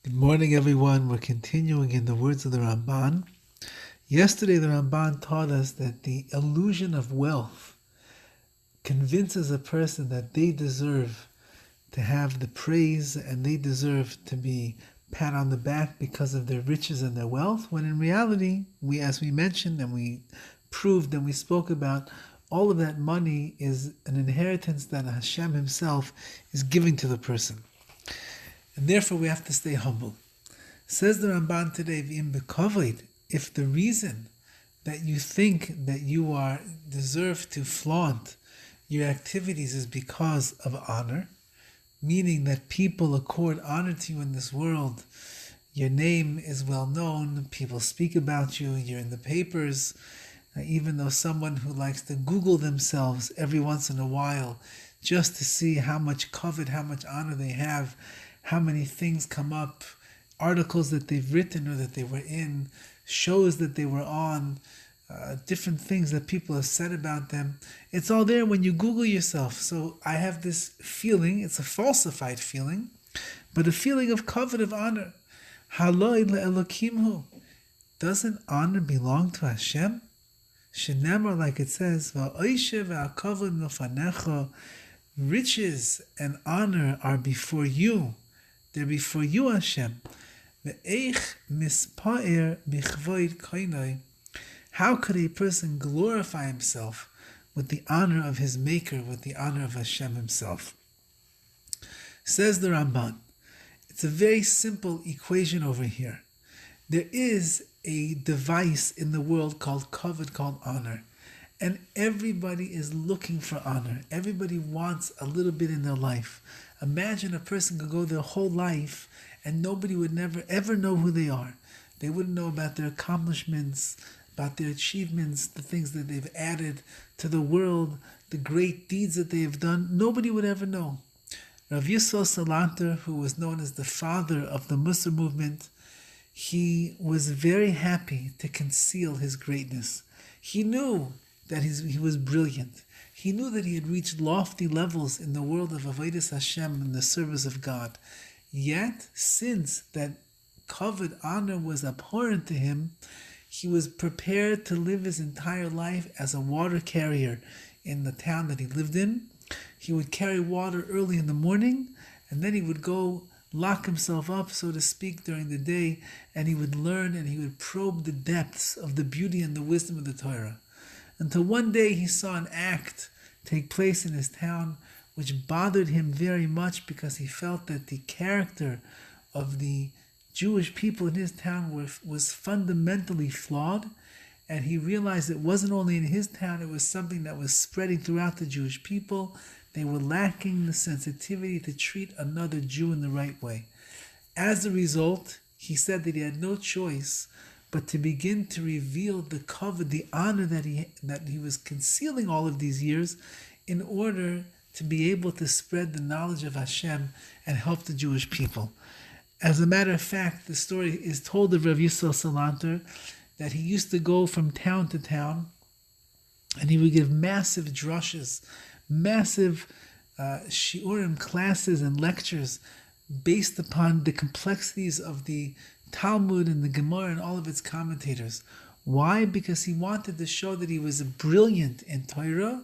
Good morning, everyone. We're continuing in the words of the Ramban. Yesterday, the Ramban taught us that the illusion of wealth convinces a person that they deserve to have the praise and they deserve to be pat on the back because of their riches and their wealth, when in reality, as we mentioned and we proved and we spoke about, all of that money is an inheritance that Hashem himself is giving to the person. And therefore, we have to stay humble. Says the Ramban today, "V'im bekovid," if the reason that you think that you deserve to flaunt your activities is because of honor, meaning that people accord honor to you in this world, your name is well known, people speak about you, you're in the papers, even though someone who likes to Google themselves every once in a while just to see how much covet, how much honor they have, how many things come up, articles that they've written or that they were in, shows that they were on, different things that people have said about them. It's all there when you Google yourself. So I have this feeling, it's a falsified feeling, but a feeling of covet, of honor. Haloi le'elokimhu. Doesn't honor belong to Hashem? Shenemar, like it says, Va'oishe ve'akavod milfanecha. Riches and honor are before you. They're before you, Hashem. Ve'eich mispa'er bichvoid koinoi. How could a person glorify himself with the honor of his Maker, with the honor of Hashem himself? Says the Ramban, it's a very simple equation over here. There is a device in the world called covet, called honor. And everybody is looking for honor. Everybody wants a little bit in their life. Imagine a person could go their whole life and nobody would never ever know who they are. They wouldn't know about their accomplishments, about their achievements, the things that they've added to the world, the great deeds that they have done. Nobody would ever know. Rav Yisrael Salanter, who was known as the father of the Musar movement, he was very happy to conceal his greatness. He knew that he was brilliant. He knew that he had reached lofty levels in the world of Avodas Hashem and the service of God. Yet, since that coveted honor was abhorrent to him, he was prepared to live his entire life as a water carrier in the town that he lived in. He would carry water early in the morning, and then he would go lock himself up, so to speak, during the day, and he would learn and he would probe the depths of the beauty and the wisdom of the Torah. Until one day he saw an act take place in his town which bothered him very much, because he felt that the character of the Jewish people in his town was fundamentally flawed, and he realized it wasn't only in his town, it was something that was spreading throughout the Jewish people. They were lacking the sensitivity to treat another Jew in the right way. As a result, he said that he had no choice but to begin to reveal the covet, the honor that he was concealing all of these years, in order to be able to spread the knowledge of Hashem and help the Jewish people. As a matter of fact, the story is told of Rav Yisrael Salanter that he used to go from town to town, and he would give massive drushes, massive shiurim classes and lectures based upon the complexities of the Talmud and the Gemara and all of its commentators. Why? Because he wanted to show that he was brilliant in Torah,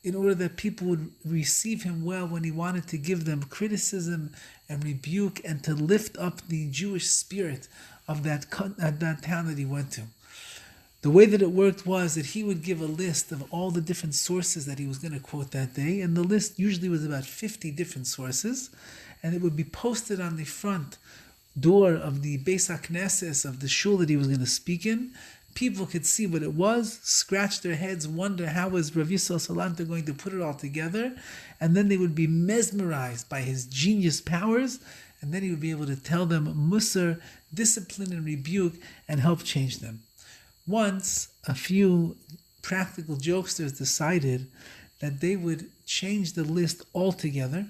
in order that people would receive him well when he wanted to give them criticism and rebuke, and to lift up the Jewish spirit of that town that he went to. The way that it worked was that he would give a list of all the different sources that he was going to quote that day, and the list usually was about 50 different sources, and it would be posted on the front door of the Beis HaKnesses, of the shul that he was going to speak in. People could see what it was, scratch their heads, wonder how was Rav Yisrael Salanter going to put it all together, and then they would be mesmerized by his genius powers, and then he would be able to tell them Musar, discipline and rebuke, and help change them. Once, a few practical jokesters decided that they would change the list altogether,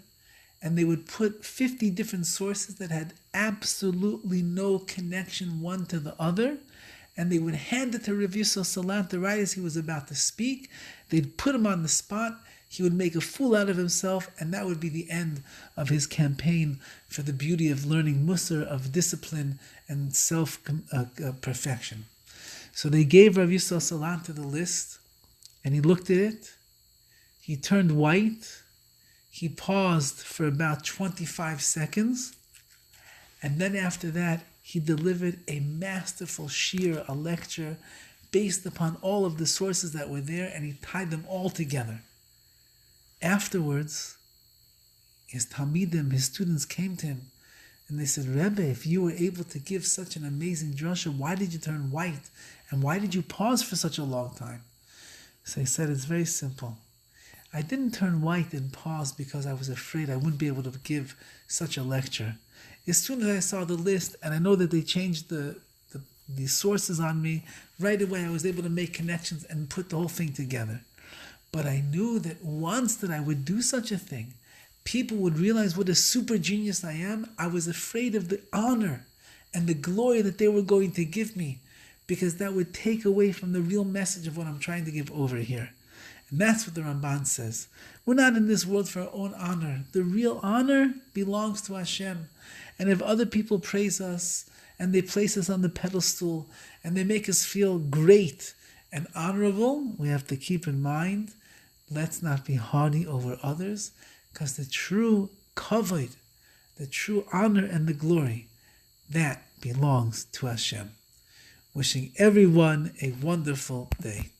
and they would put 50 different sources that had absolutely no connection one to the other, and they would hand it to Rav Yisrael Salanter right as he was about to speak. They'd put him on the spot. he would make a fool out of himself, and that would be the end of his campaign for the beauty of learning Musar, of discipline and self-perfection. So they gave Rav Yisrael Salanter the list, and he looked at it. He turned white. He paused for about 25 seconds. And then after that, he delivered a masterful shiur, a lecture, based upon all of the sources that were there, and he tied them all together. Afterwards, his Talmidim, his students, came to him, and they said, Rebbe, if you were able to give such an amazing drasha, why did you turn white? And why did you pause for such a long time? So he said, it's very simple. I didn't turn white and pause because I was afraid I wouldn't be able to give such a lecture. As soon as I saw the list, and I know that they changed the sources on me, right away I was able to make connections and put the whole thing together. But I knew that once that I would do such a thing, people would realize what a super genius I am. I was afraid of the honor and the glory that they were going to give me, because that would take away from the real message of what I'm trying to give over here. And that's what the Ramban says. We're not in this world for our own honor. The real honor belongs to Hashem. And if other people praise us, and they place us on the pedestal, and they make us feel great and honorable, we have to keep in mind, let's not be haughty over others, because the true kavod, the true honor and the glory, that belongs to Hashem. Wishing everyone a wonderful day.